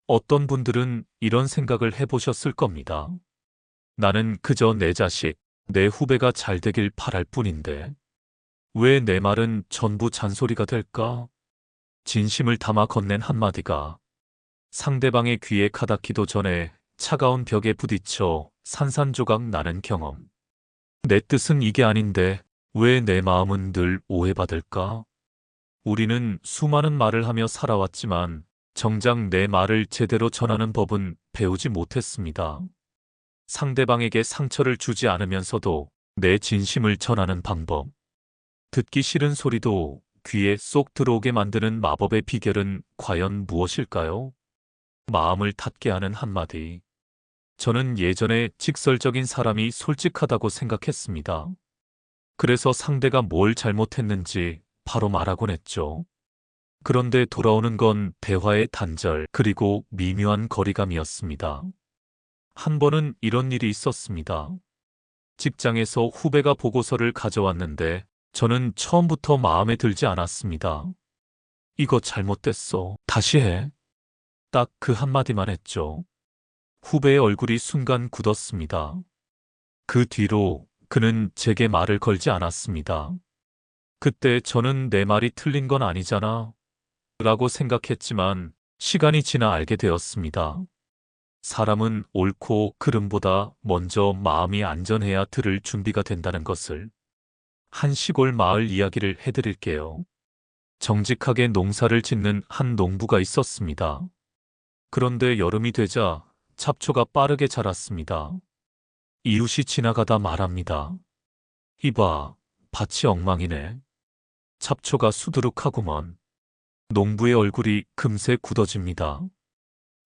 어떤 분들은 이런 생각을 해보셨을 겁니다. 나는 그저 내 자식, 내 후배가 잘 되길 바랄 뿐인데, 왜 내 말은 전부 잔소리가 될까? 진심을 담아 건넨 한마디가 상대방의 귀에 가닿기도 전에 차가운 벽에 부딪혀 산산조각 나는 경험. 내 뜻은 이게 아닌데, 왜 내 마음은 늘 오해받을까? 우리는 수많은 말을 하며 살아왔지만, 정작 내 말을 제대로 전하는 법은 배우지 못했습니다. 상대방에게 상처를 주지 않으면서도 내 진심을 전하는 방법. 듣기 싫은 소리도 귀에 쏙 들어오게 만드는 마법의 비결은 과연 무엇일까요? 마음을 닿게 하는 한마디. 저는 예전에 직설적인 사람이 솔직하다고 생각했습니다. 그래서 상대가 뭘 잘못했는지 바로 말하곤 했죠. 그런데 돌아오는 건 대화의 단절 그리고 미묘한 거리감이었습니다. 한 번은 이런 일이 있었습니다. 직장에서 후배가 보고서를 가져왔는데 저는 처음부터 마음에 들지 않았습니다. 이거 잘못됐어. 다시 해. 딱 그 한마디만 했죠. 후배의 얼굴이 순간 굳었습니다. 그 뒤로 그는 제게 말을 걸지 않았습니다. 그때 저는 내 말이 틀린 건 아니잖아 라고 생각했지만 시간이 지나 알게 되었습니다. 사람은 옳고 그름보다 먼저 마음이 안전해야 들을 준비가 된다는 것을. 한 시골 마을 이야기를 해드릴게요. 정직하게 농사를 짓는 한 농부가 있었습니다. 그런데 여름이 되자 잡초가 빠르게 자랐습니다. 이웃이 지나가다 말합니다. 이봐, 밭이 엉망이네. 잡초가 수두룩하구먼. 농부의 얼굴이 금세 굳어집니다.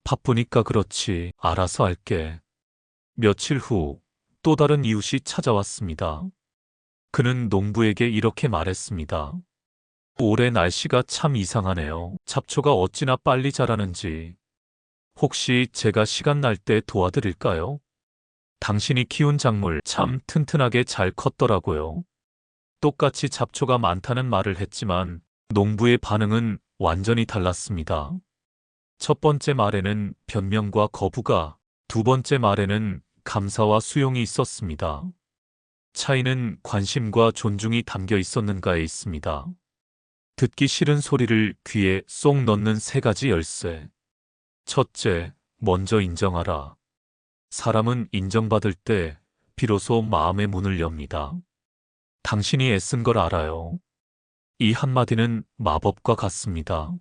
바쁘니까 그렇지, 알아서 할게. 며칠 후 또 다른 이웃이 찾아왔습니다. 그는 농부에게 이렇게 말했습니다. 올해 날씨가 참 이상하네요. 잡초가 어찌나 빨리 자라는지. 혹시 제가 시간 날 때 도와드릴까요? 당신이 키운 작물 참 튼튼하게 잘 컸더라고요. 똑같이 잡초가 많다는 말을 했지만 농부의 반응은 완전히 달랐습니다. 첫 번째 말에는 변명과 거부가, 두 번째 말에는 감사와 수용이 있었습니다. 차이는 관심과 존중이 담겨 있었는가에 있습니다. 듣기 싫은 소리를 귀에 쏙 넣는 세 가지 열쇠. 첫째, 먼저 인정하라. 사람은 인정받을 때 비로소 마음의 문을 엽니다. 당신이 애쓴 걸 알아요. 이 한마디는 마법과 같습니다.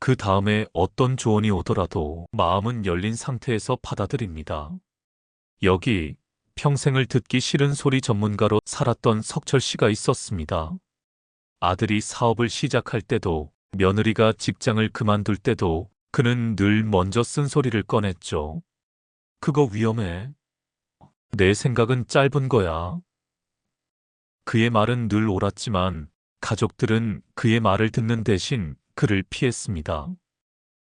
그 다음에 어떤 조언이 오더라도 마음은 열린 상태에서 받아들입니다. 여기 평생을 듣기 싫은 소리 전문가로 살았던 석철 씨가 있었습니다. 아들이 사업을 시작할 때도 며느리가 직장을 그만둘 때도 그는 늘 먼저 쓴소리를 꺼냈죠. 그거 위험해. 내 생각은 짧은 거야. 그의 말은 늘 옳았지만 가족들은 그의 말을 듣는 대신 그를 피했습니다.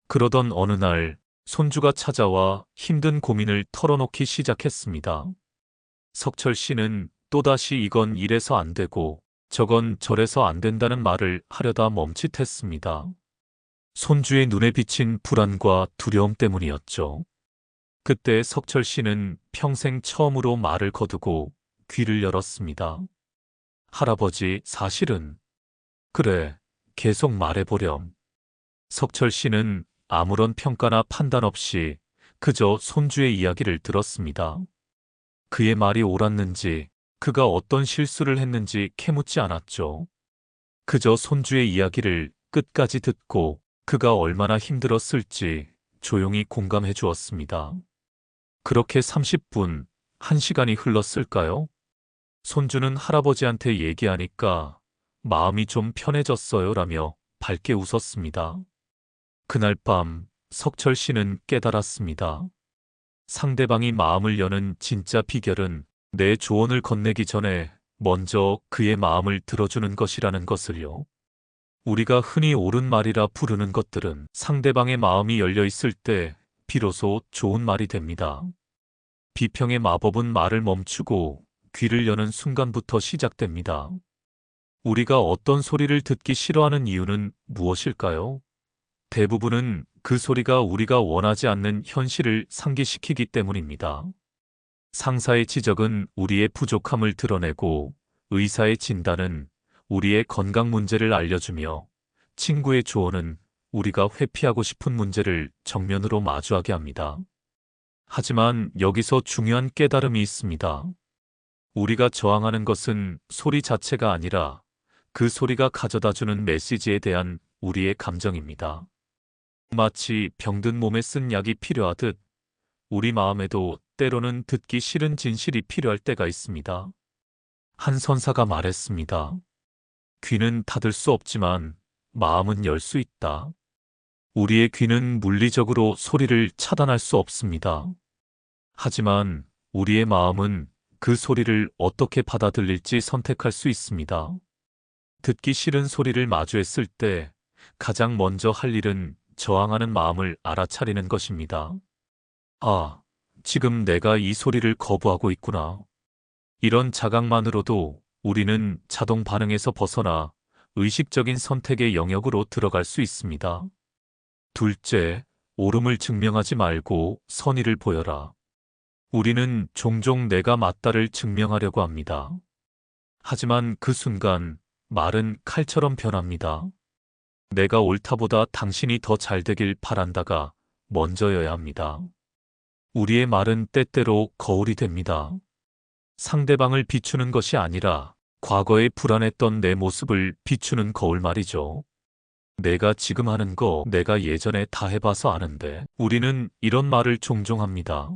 그러던 어느 날 손주가 찾아와 힘든 고민을 털어놓기 시작했습니다. 석철 씨는 또다시 이건 이래서 안 되고 저건 저래서 안 된다는 말을 하려다 멈칫했습니다. 손주의 눈에 비친 불안과 두려움 때문이었죠. 그때 석철 씨는 평생 처음으로 말을 거두고 귀를 열었습니다. 할아버지, 사실은. 그래, 계속 말해보렴. 석철 씨는 아무런 평가나 판단 없이 그저 손주의 이야기를 들었습니다. 그의 말이 옳았는지, 그가 어떤 실수를 했는지 캐묻지 않았죠. 그저 손주의 이야기를 끝까지 듣고 그가 얼마나 힘들었을지 조용히 공감해 주었습니다. 그렇게 30분, 1시간이 흘렀을까요? 손주는 할아버지한테 얘기하니까 마음이 좀 편해졌어요 라며 밝게 웃었습니다. 그날 밤 석철 씨는 깨달았습니다. 상대방이 마음을 여는 진짜 비결은 내 조언을 건네기 전에 먼저 그의 마음을 들어주는 것이라는 것을요. 우리가 흔히 옳은 말이라 부르는 것들은 상대방의 마음이 열려 있을 때 비로소 좋은 말이 됩니다. 비평의 마법은 말을 멈추고 귀를 여는 순간부터 시작됩니다. 우리가 어떤 소리를 듣기 싫어하는 이유는 무엇일까요? 대부분은 그 소리가 우리가 원하지 않는 현실을 상기시키기 때문입니다. 상사의 지적은 우리의 부족함을 드러내고 의사의 진단은 우리의 건강 문제를 알려주며 친구의 조언은 우리가 회피하고 싶은 문제를 정면으로 마주하게 합니다. 하지만 여기서 중요한 깨달음이 있습니다. 우리가 저항하는 것은 소리 자체가 아니라 그 소리가 가져다주는 메시지에 대한 우리의 감정입니다. 마치 병든 몸에 쓴 약이 필요하듯 우리 마음에도 때로는 듣기 싫은 진실이 필요할 때가 있습니다. 한 선사가 말했습니다. 귀는 닫을 수 없지만 마음은 열 수 있다. 우리의 귀는 물리적으로 소리를 차단할 수 없습니다. 하지만 우리의 마음은 그 소리를 어떻게 받아들일지 선택할 수 있습니다. 듣기 싫은 소리를 마주했을 때 가장 먼저 할 일은 저항하는 마음을 알아차리는 것입니다. 아, 지금 내가 이 소리를 거부하고 있구나. 이런 자각만으로도 우리는 자동 반응에서 벗어나 의식적인 선택의 영역으로 들어갈 수 있습니다. 둘째, 옳음을 증명하지 말고 선의를 보여라. 우리는 종종 내가 맞다를 증명하려고 합니다. 하지만 그 순간 말은 칼처럼 변합니다. 내가 옳다보다 당신이 더 잘되길 바란다가 먼저여야 합니다. 우리의 말은 때때로 거울이 됩니다. 상대방을 비추는 것이 아니라 과거에 불안했던 내 모습을 비추는 거울 말이죠. 내가 지금 하는 거 내가 예전에 다 해봐서 아는데. 우리는 이런 말을 종종 합니다.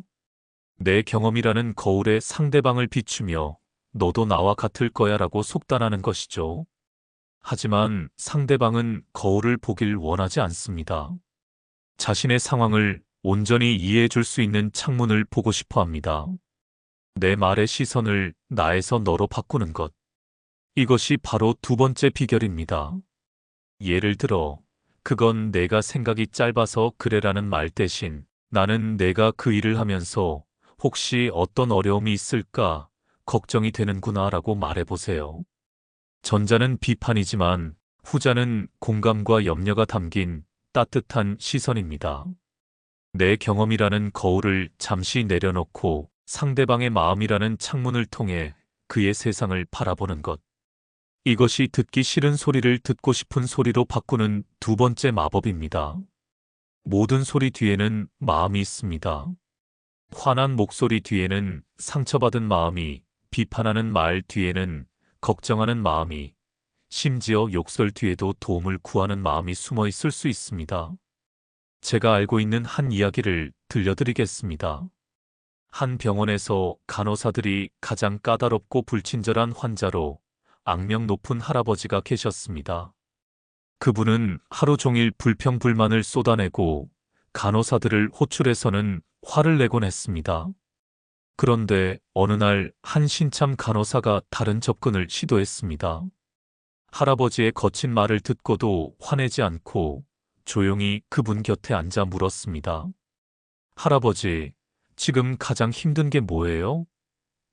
내 경험이라는 거울에 상대방을 비추며 너도 나와 같을 거야 라고 속단하는 것이죠. 하지만 상대방은 거울을 보길 원하지 않습니다. 자신의 상황을 온전히 이해해 줄 수 있는 창문을 보고 싶어 합니다. 내 말의 시선을 나에서 너로 바꾸는 것. 이것이 바로 두 번째 비결입니다. 예를 들어, 그건 내가 생각이 짧아서 그래라는 말 대신 나는 내가 그 일을 하면서 혹시 어떤 어려움이 있을까 걱정이 되는구나 라고 말해보세요. 전자는 비판이지만 후자는 공감과 염려가 담긴 따뜻한 시선입니다. 내 경험이라는 거울을 잠시 내려놓고 상대방의 마음이라는 창문을 통해 그의 세상을 바라보는 것. 이것이 듣기 싫은 소리를 듣고 싶은 소리로 바꾸는 두 번째 마법입니다. 모든 소리 뒤에는 마음이 있습니다. 화난 목소리 뒤에는 상처받은 마음이, 비판하는 말 뒤에는 걱정하는 마음이, 심지어 욕설 뒤에도 도움을 구하는 마음이 숨어 있을 수 있습니다. 제가 알고 있는 한 이야기를 들려드리겠습니다. 한 병원에서 간호사들이 가장 까다롭고 불친절한 환자로 악명 높은 할아버지가 계셨습니다. 그분은 하루 종일 불평불만을 쏟아내고 간호사들을 호출해서는 화를 내곤 했습니다. 그런데 어느 날 한 신참 간호사가 다른 접근을 시도했습니다. 할아버지의 거친 말을 듣고도 화내지 않고 조용히 그분 곁에 앉아 물었습니다. 할아버지, 지금 가장 힘든 게 뭐예요?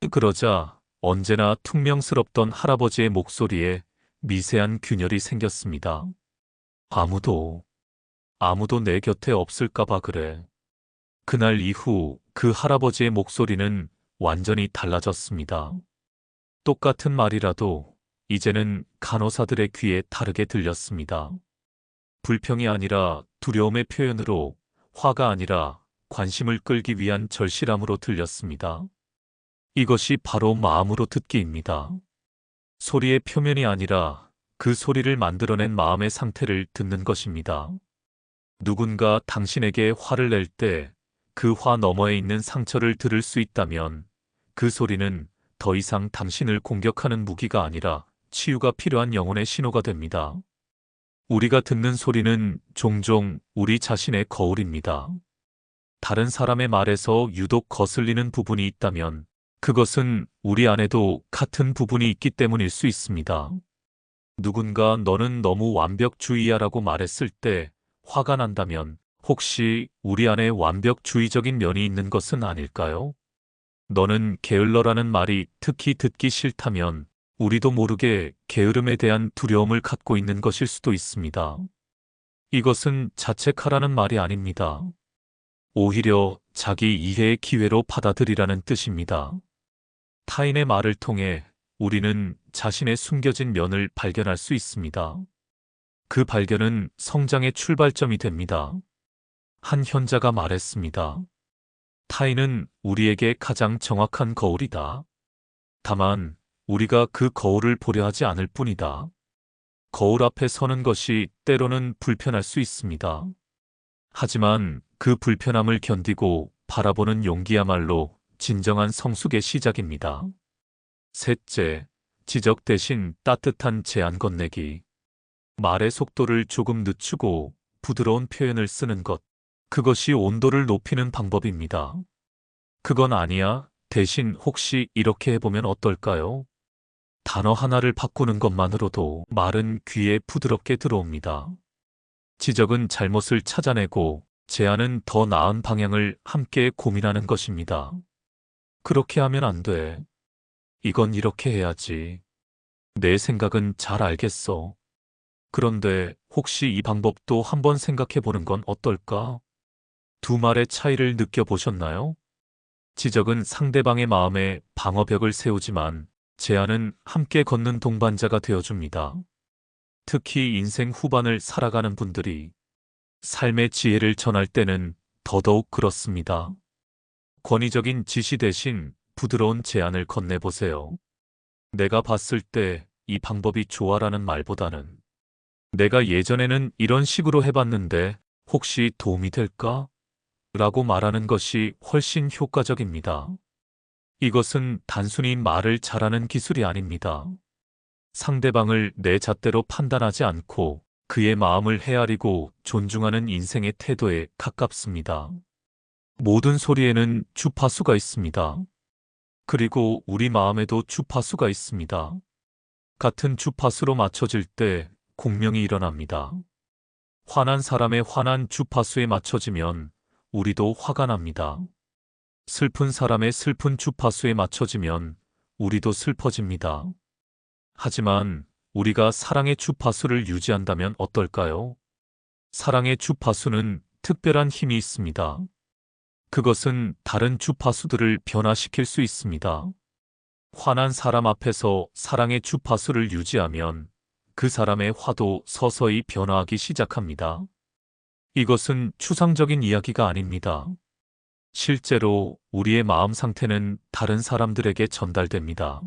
그러자 언제나 퉁명스럽던 할아버지의 목소리에 미세한 균열이 생겼습니다. 아무도 내 곁에 없을까봐 그래. 그날 이후 그 할아버지의 목소리는 완전히 달라졌습니다. 똑같은 말이라도 이제는 간호사들의 귀에 다르게 들렸습니다. 불평이 아니라 두려움의 표현으로, 화가 아니라 관심을 끌기 위한 절실함으로 들렸습니다. 이것이 바로 마음으로 듣기입니다. 소리의 표면이 아니라 그 소리를 만들어낸 마음의 상태를 듣는 것입니다. 누군가 당신에게 화를 낼 때 그 화 너머에 있는 상처를 들을 수 있다면 그 소리는 더 이상 당신을 공격하는 무기가 아니라 치유가 필요한 영혼의 신호가 됩니다. 우리가 듣는 소리는 종종 우리 자신의 거울입니다. 다른 사람의 말에서 유독 거슬리는 부분이 있다면 그것은 우리 안에도 같은 부분이 있기 때문일 수 있습니다. 누군가 너는 너무 완벽주의야라고 말했을 때 화가 난다면 혹시 우리 안에 완벽주의적인 면이 있는 것은 아닐까요? 너는 게을러라는 말이 특히 듣기 싫다면 우리도 모르게 게으름에 대한 두려움을 갖고 있는 것일 수도 있습니다. 이것은 자책하라는 말이 아닙니다. 오히려 자기 이해의 기회로 받아들이라는 뜻입니다. 타인의 말을 통해 우리는 자신의 숨겨진 면을 발견할 수 있습니다. 그 발견은 성장의 출발점이 됩니다. 한 현자가 말했습니다. 타인은 우리에게 가장 정확한 거울이다. 다만 우리가 그 거울을 보려 하지 않을 뿐이다. 거울 앞에 서는 것이 때로는 불편할 수 있습니다. 하지만 그 불편함을 견디고 바라보는 용기야말로 진정한 성숙의 시작입니다. 셋째, 지적 대신 따뜻한 제안 건네기. 말의 속도를 조금 늦추고 부드러운 표현을 쓰는 것. 그것이 온도를 높이는 방법입니다. 그건 아니야. 대신 혹시 이렇게 해보면 어떨까요? 단어 하나를 바꾸는 것만으로도 말은 귀에 부드럽게 들어옵니다. 지적은 잘못을 찾아내고 제안은 더 나은 방향을 함께 고민하는 것입니다. 그렇게 하면 안 돼. 이건 이렇게 해야지. 내 생각은 잘 알겠어. 그런데 혹시 이 방법도 한번 생각해 보는 건 어떨까? 두 말의 차이를 느껴보셨나요? 지적은 상대방의 마음에 방어벽을 세우지만 제안은 함께 걷는 동반자가 되어줍니다. 특히 인생 후반을 살아가는 분들이 삶의 지혜를 전할 때는 더더욱 그렇습니다. 권위적인 지시 대신 부드러운 제안을 건네보세요. 내가 봤을 때 이 방법이 좋아라는 말보다는 내가 예전에는 이런 식으로 해봤는데 혹시 도움이 될까? 라고 말하는 것이 훨씬 효과적입니다. 이것은 단순히 말을 잘하는 기술이 아닙니다. 상대방을 내 잣대로 판단하지 않고 그의 마음을 헤아리고 존중하는 인생의 태도에 가깝습니다. 모든 소리에는 주파수가 있습니다. 그리고 우리 마음에도 주파수가 있습니다. 같은 주파수로 맞춰질 때 공명이 일어납니다. 화난 사람의 화난 주파수에 맞춰지면 우리도 화가 납니다. 슬픈 사람의 슬픈 주파수에 맞춰지면 우리도 슬퍼집니다. 하지만 우리가 사랑의 주파수를 유지한다면 어떨까요? 사랑의 주파수는 특별한 힘이 있습니다. 그것은 다른 주파수들을 변화시킬 수 있습니다. 화난 사람 앞에서 사랑의 주파수를 유지하면 그 사람의 화도 서서히 변화하기 시작합니다. 이것은 추상적인 이야기가 아닙니다. 실제로 우리의 마음 상태는 다른 사람들에게 전달됩니다.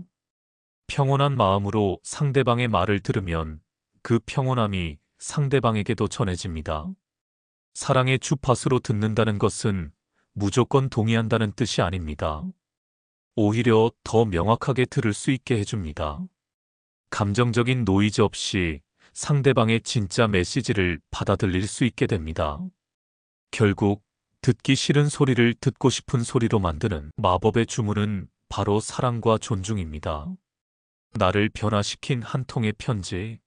평온한 마음으로 상대방의 말을 들으면 그 평온함이 상대방에게도 전해집니다. 사랑의 주파수로 듣는다는 것은 무조건 동의한다는 뜻이 아닙니다. 오히려 더 명확하게 들을 수 있게 해줍니다. 감정적인 노이즈 없이 상대방의 진짜 메시지를 받아들일 수 있게 됩니다. 결국 듣기 싫은 소리를 듣고 싶은 소리로 만드는 마법의 주문은 바로 사랑과 존중입니다. 나를 변화시킨 한 통의 편지.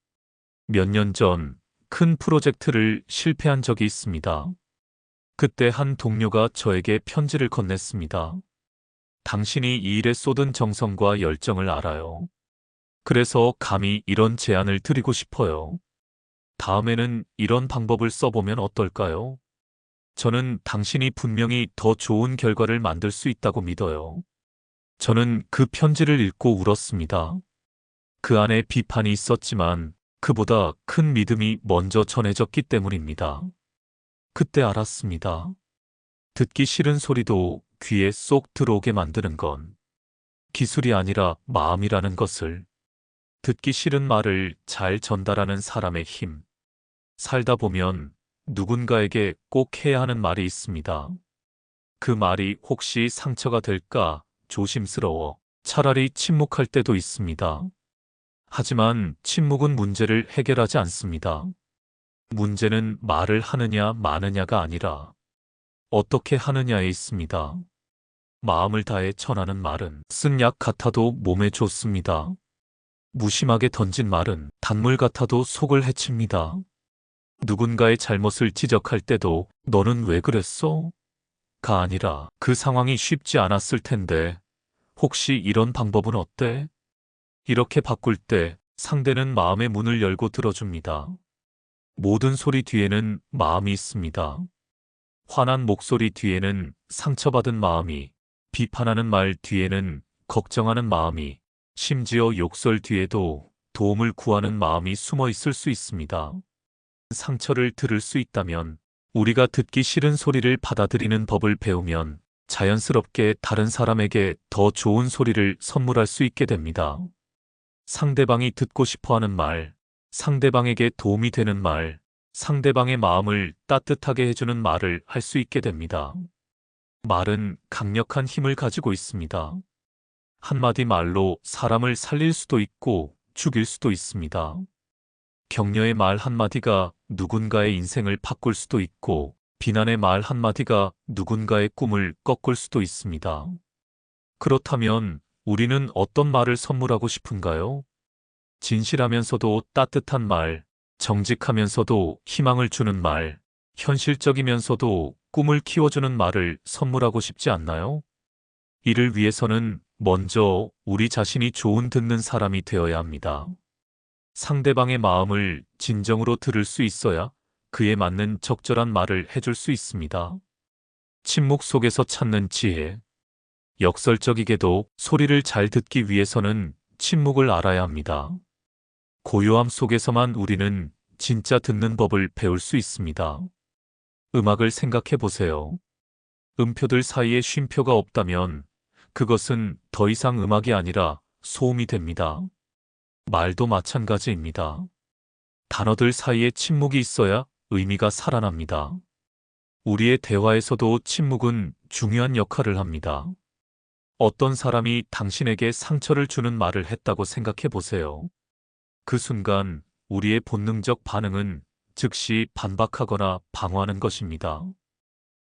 몇 년 전 큰 프로젝트를 실패한 적이 있습니다. 그때 한 동료가 저에게 편지를 건넸습니다. 당신이 이 일에 쏟은 정성과 열정을 알아요. 그래서 감히 이런 제안을 드리고 싶어요. 다음에는 이런 방법을 써보면 어떨까요? 저는 당신이 분명히 더 좋은 결과를 만들 수 있다고 믿어요. 저는 그 편지를 읽고 울었습니다. 그 안에 비판이 있었지만 그보다 큰 믿음이 먼저 전해졌기 때문입니다. 그때 알았습니다. 듣기 싫은 소리도 귀에 쏙 들어오게 만드는 건 기술이 아니라 마음이라는 것을, 듣기 싫은 말을 잘 전달하는 사람의 힘. 살다 보면 누군가에게 꼭 해야 하는 말이 있습니다. 그 말이 혹시 상처가 될까 조심스러워 차라리 침묵할 때도 있습니다. 하지만 침묵은 문제를 해결하지 않습니다. 문제는 말을 하느냐 마느냐가 아니라 어떻게 하느냐에 있습니다. 마음을 다해 전하는 말은 쓴 약 같아도 몸에 좋습니다. 무심하게 던진 말은 단물 같아도 속을 해칩니다. 누군가의 잘못을 지적할 때도 너는 왜 그랬어? 가 아니라 그 상황이 쉽지 않았을 텐데 혹시 이런 방법은 어때? 이렇게 바꿀 때 상대는 마음의 문을 열고 들어줍니다. 모든 소리 뒤에는 마음이 있습니다. 화난 목소리 뒤에는 상처받은 마음이, 비판하는 말 뒤에는 걱정하는 마음이, 심지어 욕설 뒤에도 도움을 구하는 마음이 숨어 있을 수 있습니다. 상처를 들을 수 있다면, 우리가 듣기 싫은 소리를 받아들이는 법을 배우면 자연스럽게 다른 사람에게 더 좋은 소리를 선물할 수 있게 됩니다. 상대방이 듣고 싶어 하는 말, 상대방에게 도움이 되는 말, 상대방의 마음을 따뜻하게 해주는 말을 할 수 있게 됩니다. 말은 강력한 힘을 가지고 있습니다. 한마디 말로 사람을 살릴 수도 있고 죽일 수도 있습니다. 격려의 말 한마디가 누군가의 인생을 바꿀 수도 있고, 비난의 말 한마디가 누군가의 꿈을 꺾을 수도 있습니다. 그렇다면 우리는 어떤 말을 선물하고 싶은가요? 진실하면서도 따뜻한 말, 정직하면서도 희망을 주는 말, 현실적이면서도 꿈을 키워주는 말을 선물하고 싶지 않나요? 이를 위해서는 먼저 우리 자신이 좋은 듣는 사람이 되어야 합니다. 상대방의 마음을 진정으로 들을 수 있어야 그에 맞는 적절한 말을 해줄 수 있습니다. 침묵 속에서 찾는 지혜. 역설적이게도 소리를 잘 듣기 위해서는 침묵을 알아야 합니다. 고요함 속에서만 우리는 진짜 듣는 법을 배울 수 있습니다. 음악을 생각해 보세요. 음표들 사이에 쉼표가 없다면 그것은 더 이상 음악이 아니라 소음이 됩니다. 말도 마찬가지입니다. 단어들 사이에 침묵이 있어야 의미가 살아납니다. 우리의 대화에서도 침묵은 중요한 역할을 합니다. 어떤 사람이 당신에게 상처를 주는 말을 했다고 생각해 보세요. 그 순간 우리의 본능적 반응은 즉시 반박하거나 방어하는 것입니다.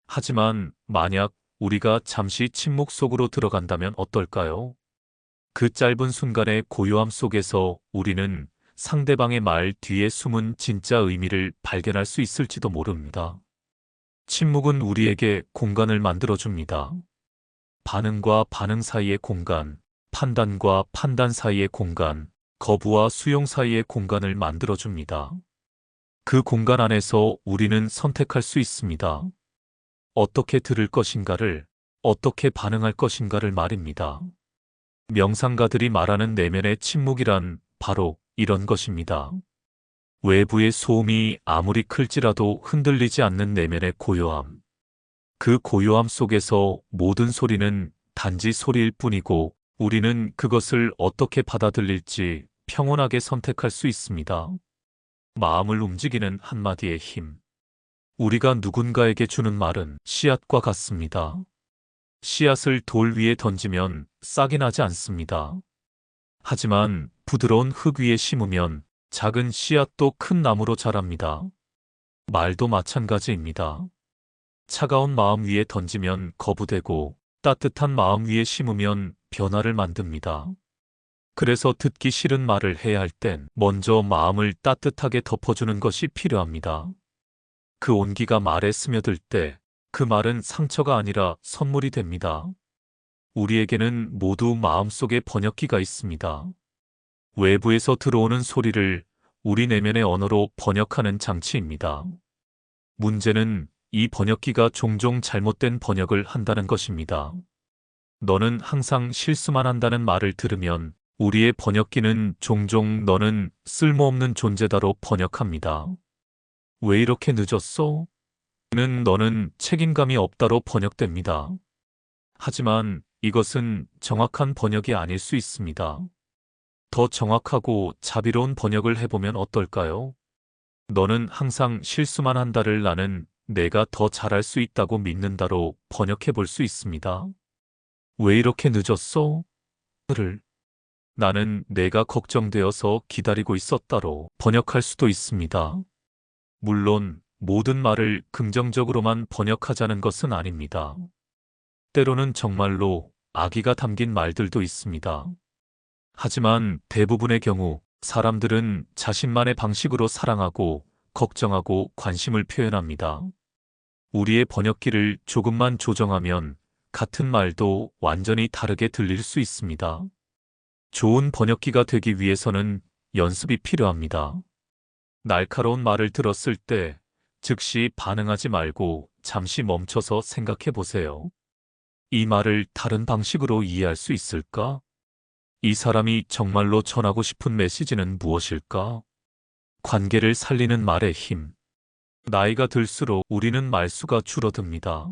하지만 만약 우리가 잠시 침묵 속으로 들어간다면 어떨까요? 그 짧은 순간의 고요함 속에서 우리는 상대방의 말 뒤에 숨은 진짜 의미를 발견할 수 있을지도 모릅니다. 침묵은 우리에게 공간을 만들어줍니다. 반응과 반응 사이의 공간, 판단과 판단 사이의 공간, 거부와 수용 사이의 공간을 만들어줍니다. 그 공간 안에서 우리는 선택할 수 있습니다. 어떻게 들을 것인가를, 어떻게 반응할 것인가를 말입니다. 명상가들이 말하는 내면의 침묵이란 바로 이런 것입니다. 외부의 소음이 아무리 클지라도 흔들리지 않는 내면의 고요함. 그 고요함 속에서 모든 소리는 단지 소리일 뿐이고, 우리는 그것을 어떻게 받아들일지 평온하게 선택할 수 있습니다. 마음을 움직이는 한마디의 힘. 우리가 누군가에게 주는 말은 씨앗과 같습니다. 씨앗을 돌 위에 던지면 싹이 나지 않습니다. 하지만 부드러운 흙 위에 심으면 작은 씨앗도 큰 나무로 자랍니다. 말도 마찬가지입니다. 차가운 마음 위에 던지면 거부되고, 따뜻한 마음 위에 심으면 변화를 만듭니다. 그래서 듣기 싫은 말을 해야 할 땐 먼저 마음을 따뜻하게 덮어주는 것이 필요합니다. 그 온기가 말에 스며들 때 그 말은 상처가 아니라 선물이 됩니다. 우리에게는 모두 마음속에 번역기가 있습니다. 외부에서 들어오는 소리를 우리 내면의 언어로 번역하는 장치입니다. 문제는 이 번역기가 종종 잘못된 번역을 한다는 것입니다. 너는 항상 실수만 한다는 말을 들으면 우리의 번역기는 종종 너는 쓸모없는 존재다로 번역합니다. 왜 이렇게 늦었어? 너는 책임감이 없다로 번역됩니다. 하지만 이것은 정확한 번역이 아닐 수 있습니다. 더 정확하고 자비로운 번역을 해보면 어떨까요? 너는 항상 실수만 한다를 나는 내가 더 잘할 수 있다고 믿는다로 번역해 볼 수 있습니다. 왜 이렇게 늦었어? 를 나는 내가 걱정되어서 기다리고 있었다로 번역할 수도 있습니다. 물론 모든 말을 긍정적으로만 번역하자는 것은 아닙니다. 때로는 정말로 악의가 담긴 말들도 있습니다. 하지만 대부분의 경우 사람들은 자신만의 방식으로 사랑하고 걱정하고 관심을 표현합니다. 우리의 번역기를 조금만 조정하면 같은 말도 완전히 다르게 들릴 수 있습니다. 좋은 번역기가 되기 위해서는 연습이 필요합니다. 날카로운 말을 들었을 때 즉시 반응하지 말고 잠시 멈춰서 생각해 보세요. 이 말을 다른 방식으로 이해할 수 있을까? 이 사람이 정말로 전하고 싶은 메시지는 무엇일까? 관계를 살리는 말의 힘. 나이가 들수록 우리는 말수가 줄어듭니다.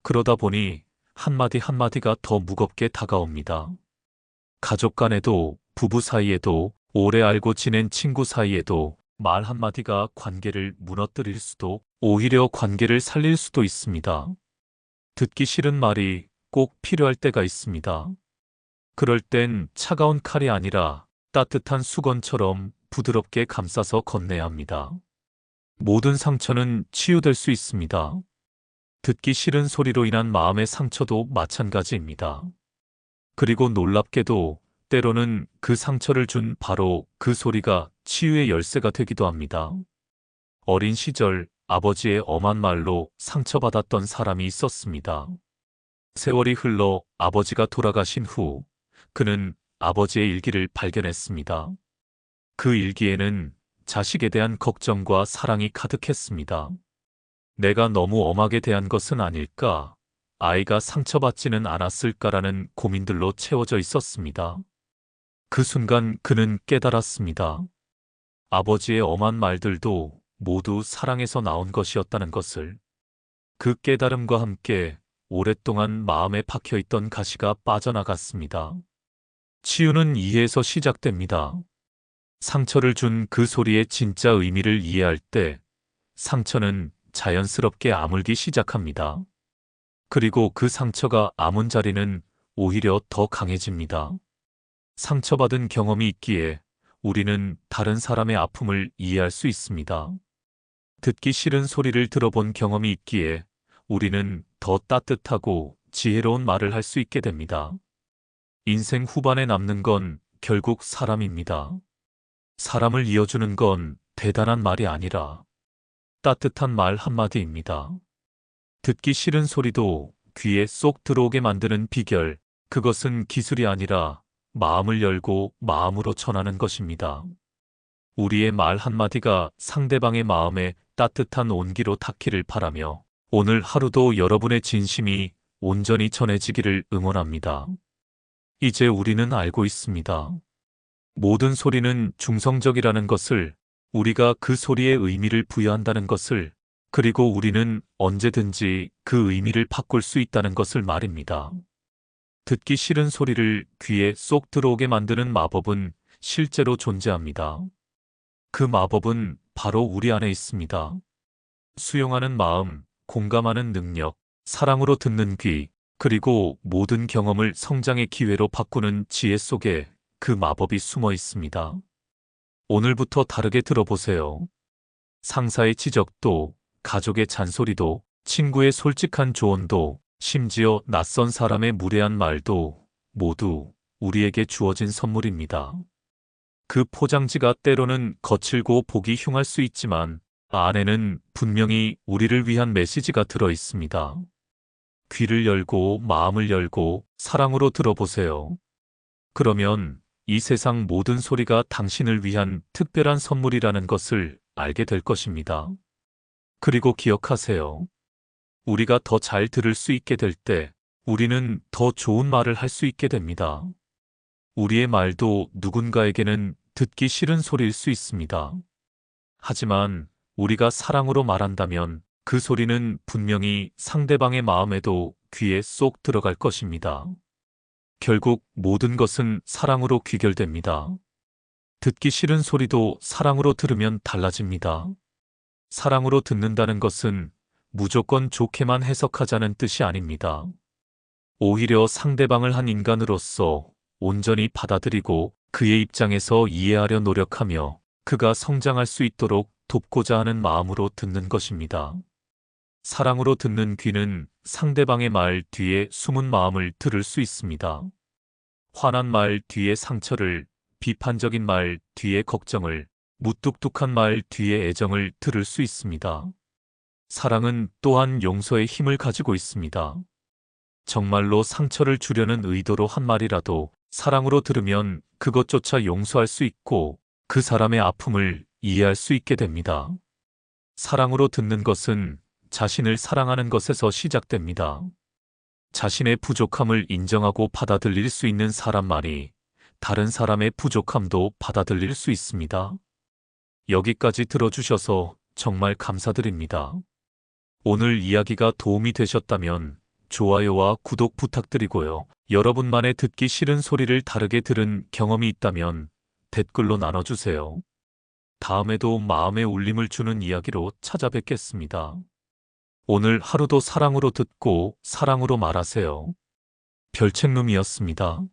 그러다 보니 한마디 한마디가 더 무겁게 다가옵니다. 가족 간에도, 부부 사이에도, 오래 알고 지낸 친구 사이에도 말 한마디가 관계를 무너뜨릴 수도, 오히려 관계를 살릴 수도 있습니다. 듣기 싫은 말이 꼭 필요할 때가 있습니다. 그럴 땐 차가운 칼이 아니라 따뜻한 수건처럼 부드럽게 감싸서 건네야 합니다. 모든 상처는 치유될 수 있습니다. 듣기 싫은 소리로 인한 마음의 상처도 마찬가지입니다. 그리고 놀랍게도 때로는 그 상처를 준 바로 그 소리가 치유의 열쇠가 되기도 합니다. 어린 시절 아버지의 엄한 말로 상처받았던 사람이 있었습니다. 세월이 흘러 아버지가 돌아가신 후 그는 아버지의 일기를 발견했습니다. 그 일기에는 자식에 대한 걱정과 사랑이 가득했습니다. 내가 너무 엄하게 대한 것은 아닐까? 아이가 상처받지는 않았을까라는 고민들로 채워져 있었습니다. 그 순간 그는 깨달았습니다. 아버지의 엄한 말들도 모두 사랑에서 나온 것이었다는 것을. 그 깨달음과 함께 오랫동안 마음에 박혀있던 가시가 빠져나갔습니다. 치유는 이해에서 시작됩니다. 상처를 준 그 소리의 진짜 의미를 이해할 때 상처는 자연스럽게 아물기 시작합니다. 그리고 그 상처가 아문 자리는 오히려 더 강해집니다. 상처받은 경험이 있기에 우리는 다른 사람의 아픔을 이해할 수 있습니다. 듣기 싫은 소리를 들어본 경험이 있기에 우리는 더 따뜻하고 지혜로운 말을 할 수 있게 됩니다. 인생 후반에 남는 건 결국 사람입니다. 사람을 이어주는 건 대단한 말이 아니라 따뜻한 말 한마디입니다. 듣기 싫은 소리도 귀에 쏙 들어오게 만드는 비결, 그것은 기술이 아니라 마음을 열고 마음으로 전하는 것입니다. 우리의 말 한마디가 상대방의 마음에 따뜻한 온기로 닿기를 바라며 오늘 하루도 여러분의 진심이 온전히 전해지기를 응원합니다. 이제 우리는 알고 있습니다. 모든 소리는 중성적이라는 것을, 우리가 그 소리의 의미를 부여한다는 것을, 그리고 우리는 언제든지 그 의미를 바꿀 수 있다는 것을 말입니다. 듣기 싫은 소리를 귀에 쏙 들어오게 만드는 마법은 실제로 존재합니다. 그 마법은 바로 우리 안에 있습니다. 수용하는 마음, 공감하는 능력, 사랑으로 듣는 귀, 그리고 모든 경험을 성장의 기회로 바꾸는 지혜 속에 그 마법이 숨어 있습니다. 오늘부터 다르게 들어보세요. 상사의 지적도, 가족의 잔소리도, 친구의 솔직한 조언도, 심지어 낯선 사람의 무례한 말도 모두 우리에게 주어진 선물입니다. 그 포장지가 때로는 거칠고 보기 흉할 수 있지만 안에는 분명히 우리를 위한 메시지가 들어 있습니다. 귀를 열고 마음을 열고 사랑으로 들어보세요. 그러면 이 세상 모든 소리가 당신을 위한 특별한 선물이라는 것을 알게 될 것입니다. 그리고 기억하세요. 우리가 더 잘 들을 수 있게 될 때 우리는 더 좋은 말을 할 수 있게 됩니다. 우리의 말도 누군가에게는 듣기 싫은 소리일 수 있습니다. 하지만 우리가 사랑으로 말한다면 그 소리는 분명히 상대방의 마음에도 귀에 쏙 들어갈 것입니다. 결국 모든 것은 사랑으로 귀결됩니다. 듣기 싫은 소리도 사랑으로 들으면 달라집니다. 사랑으로 듣는다는 것은 무조건 좋게만 해석하자는 뜻이 아닙니다. 오히려 상대방을 한 인간으로서 온전히 받아들이고 그의 입장에서 이해하려 노력하며 그가 성장할 수 있도록 돕고자 하는 마음으로 듣는 것입니다. 사랑으로 듣는 귀는 상대방의 말 뒤에 숨은 마음을 들을 수 있습니다. 화난 말 뒤에 상처를, 비판적인 말 뒤에 걱정을, 무뚝뚝한 말 뒤에 애정을 들을 수 있습니다. 사랑은 또한 용서의 힘을 가지고 있습니다. 정말로 상처를 주려는 의도로 한 말이라도 사랑으로 들으면 그것조차 용서할 수 있고 그 사람의 아픔을 이해할 수 있게 됩니다. 사랑으로 듣는 것은 자신을 사랑하는 것에서 시작됩니다. 자신의 부족함을 인정하고 받아들일 수 있는 사람만이 다른 사람의 부족함도 받아들일 수 있습니다. 여기까지 들어주셔서 정말 감사드립니다. 오늘 이야기가 도움이 되셨다면 좋아요와 구독 부탁드리고요. 여러분만의 듣기 싫은 소리를 다르게 들은 경험이 있다면 댓글로 나눠주세요. 다음에도 마음에 울림을 주는 이야기로 찾아뵙겠습니다. 오늘 하루도 사랑으로 듣고 사랑으로 말하세요. 별책룸이었습니다.